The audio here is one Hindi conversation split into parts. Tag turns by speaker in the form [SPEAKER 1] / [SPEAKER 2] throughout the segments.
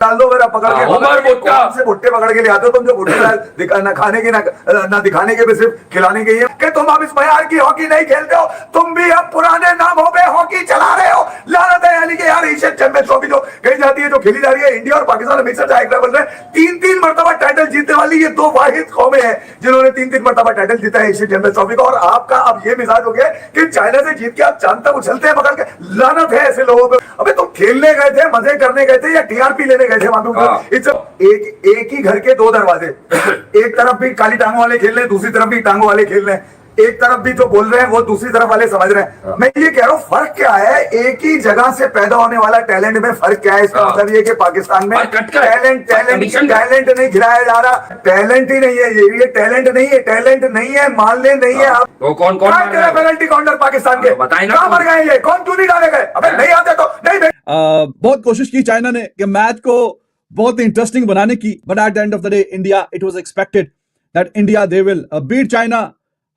[SPEAKER 1] डाल दो मेरा पकड़ के।
[SPEAKER 2] उमर भुट्टा
[SPEAKER 1] से भुट्टे पकड़ के ले आते हो तुम, जो भुट्टे ना खाने के ना दिखाने के, सिर्फ खिलाने के ही कि तुम अब इस मयार की हॉकी नहीं खेलते हो, तुम भी अब पुराने नामों पे हॉकी चला रहे हो। लानत है। यानी कि यार एशियन चैंपियन ट्रॉफी जो कही जाती है, जो खेली जा रही है, इंडिया और पाकिस्तान मिक्सड एक लेवल में 3-3 मरतबा टाइटल जीतने वाली ये दो वाहिद कौमें हैं जिन्होंने 3-3 मरतबा टाइटल जीता है एशियन चैंपियन ट्रॉफी का। और आपका अब ये मिजाज हो गया कि चाइना से जीत के आप चांद तक उछलते हैं पकड़ के। लानत है ऐसे लोगों पर। अबे तुम खेलने गए थे, मजे करने गए थे, या टीआरपी लेने गए थे वहां पे? एक ही घर के दो दरवाजे, एक तरफ भी काली टांगों वाले खेल रहे हैं, दूसरी तरफ भी टांगों वाले खेल रहे हैं, एक तरफ भी जो बोल रहे हैं वो दूसरी तरफ वाले समझ रहे हैं। मैं ये कह रहा हूं फर्क क्या है, एक ही जगह से पैदा होने वाला टैलेंट में फर्क क्या है? इसका मतलब ये कि पाकिस्तान में टैलेंट नहीं खिलाया जा रहा, टैलेंट ही नहीं है, ये टैलेंट नहीं है, टैलेंट नहीं है, मान ले नहीं है।
[SPEAKER 2] तो कौन
[SPEAKER 1] पेनल्टी काउंटर पाकिस्तान के कहां मर गए? ये कौन क्यों नहीं डाले गए? अबे नहीं आते तो नहीं।
[SPEAKER 3] बहुत कोशिश की चाइना ने कि मैच को बहुत इंटरेस्टिंग बनाने की, but at the end of the day India, it was expected that India they will beat China.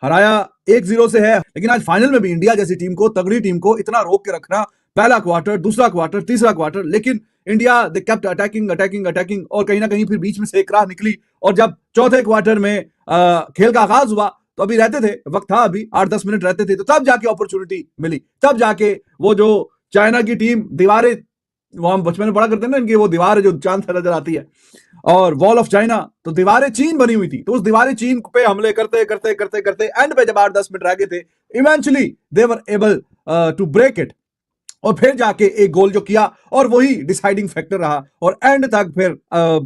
[SPEAKER 3] हराया 1-0 से है, लेकिन आज फाइनल में भी इंडिया जैसी टीम को, तगड़ी टीम को इतना रोक के रखना, पहला क्वार्टर, दूसरा क्वार्टर, तीसरा क्वार्टर, लेकिन इंडिया दे केप्ट अटैकिंग और कहीं ना कहीं फिर बीच में से एक राह निकली। और जब चौथे क्वार्टर में खेल का आगाज हुआ तो अभी रहते थे, वक्त था अभी 8-10 मिनट रहते थे, तो तब जाके अपॉर्चुनिटी मिली, तब जाके वो जो चाइना की टीम दीवारें, वो हम बचपन में पढ़ा करते हैं ना, इनकी वो दीवार जो चांद से नजर आती है, और वॉल ऑफ चाइना, तो दीवारें चीन बनी हुई थी, तो उस दीवारें चीन पे हमले करते करते करते करते एंड पे जब 8-10 मिनट रह गए थे, eventually they were able to break it, और फिर जाके एक गोल जो किया, और वही डिसाइडिंग फैक्टर रहा, और एंड तक फिर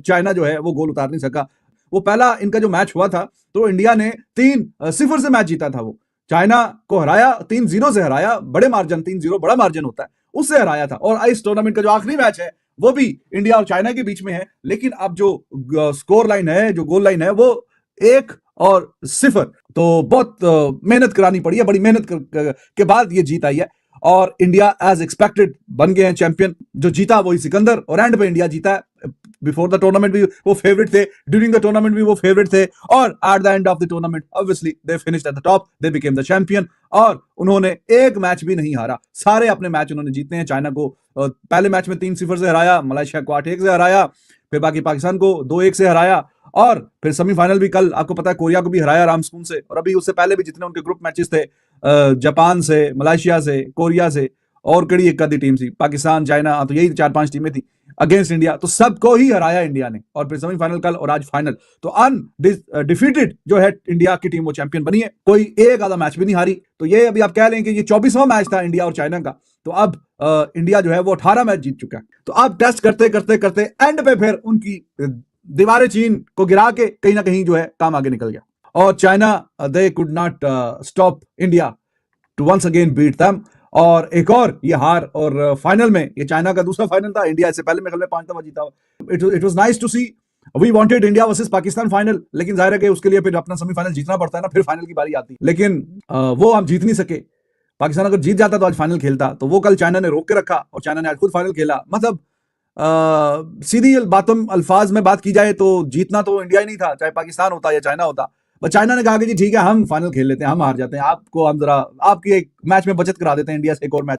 [SPEAKER 3] चाइना जो है वो गोल उतार नहीं सका। वो पहला इनका जो मैच हुआ था तो इंडिया ने 3-0 से मैच जीता था, वो चाइना को हराया, 3-0 से हराया, बड़े मार्जिन, 3-0 बड़ा मार्जिन होता है, उससे हराया था। और इस टूर्नामेंट का जो आखिरी मैच है वो भी इंडिया और चाइना के बीच में है, लेकिन अब जो स्कोर लाइन है, जो गोल लाइन है, वो 1-0, तो बहुत मेहनत करानी पड़ी है, बड़ी मेहनत के बाद ये जीत आई है, और इंडिया एज एक्सपेक्टेड बन गए हैं चैंपियन। जो जीता वही सिकंदर, और एंड पे इंडिया जीता है। बिफोर द टूर्नामेंट भी वो फेवरेट थे, ड्यूरिंग द टूर्नामेंट भी वो फेवरेट थे, और eight the end of the tournament obviously they finished at the top, they became the champion, और उन्होंने एक मैच भी नहीं हारा, सारे अपने मैच उन्होंने जीते हैं। चाइना को पहले मैच में 3-0 से हराया, मलेशिया को 8-1 से हराया, फिर बाकी पाकिस्तान को 2-1 से हराया, और फिर सेमीफाइनल भी कल आपको पता है कोरिया को भी हराया रामस्पून से, और अभी उससे पहले भी जितने उनके ग्रुप मैचेस थे, जापान से, मलेशिया से, कोरिया से, और कड़ी एक आधी टीम थी, पाकिस्तान, चाइना, तो यही 4-5 टीमें थी अगेंस्ट इंडिया, तो सबको ही हराया इंडिया ने, और फिर सेमीफाइनल कल और आज फाइनल, तो अनडिफीटेड जो है इंडिया की टीम वो चैंपियन बनी है, कोई एक आधा मैच भी नहीं हारी। तो ये अभी आप कह लें कि ये 24वां मैच था इंडिया और चाइना का, तो अब इंडिया जो है वो 18 मैच जीत चुका है। तो अब टेस्ट करते करते करते एंड पे फिर उनकी दीवारें चीन को गिरा के कहीं ना कहीं जो है काम आगे निकल गया, और China they could not stop India to once again beat them, और एक और ये हार, और फाइनल में ये चाइना का दूसरा फाइनल था, इंडिया इससे पहले में 5 दफा जीता। It was nice to see, we wanted India versus Pakistan final, लेकिन जाहिर है कि उसके लिए फिर अपना सेमीफाइनल जीतना पड़ता है ना, फिर फाइनल की बारी आती है, लेकिन वो हम जीत नहीं सके। पाकिस्तान अगर जीत जाता तो आज फाइनल खेलता, तो वो कल चाइना ने रोक के रखा, और चाइना ने आज खुद फाइनल खेला। मतलब सीधी बातों अल्फाज में बात की जाए तो जीतना तो इंडिया ही नहीं था, चाहे पाकिस्तान होता या चाइना होता, बट चाइना ने कहा कि जी ठीक है, हम फाइनल खेल लेते हैं, हम हार जाते हैं, आपको हम जरा आपकी एक मैच में बचत करा देते हैं इंडिया से, एक और मैच।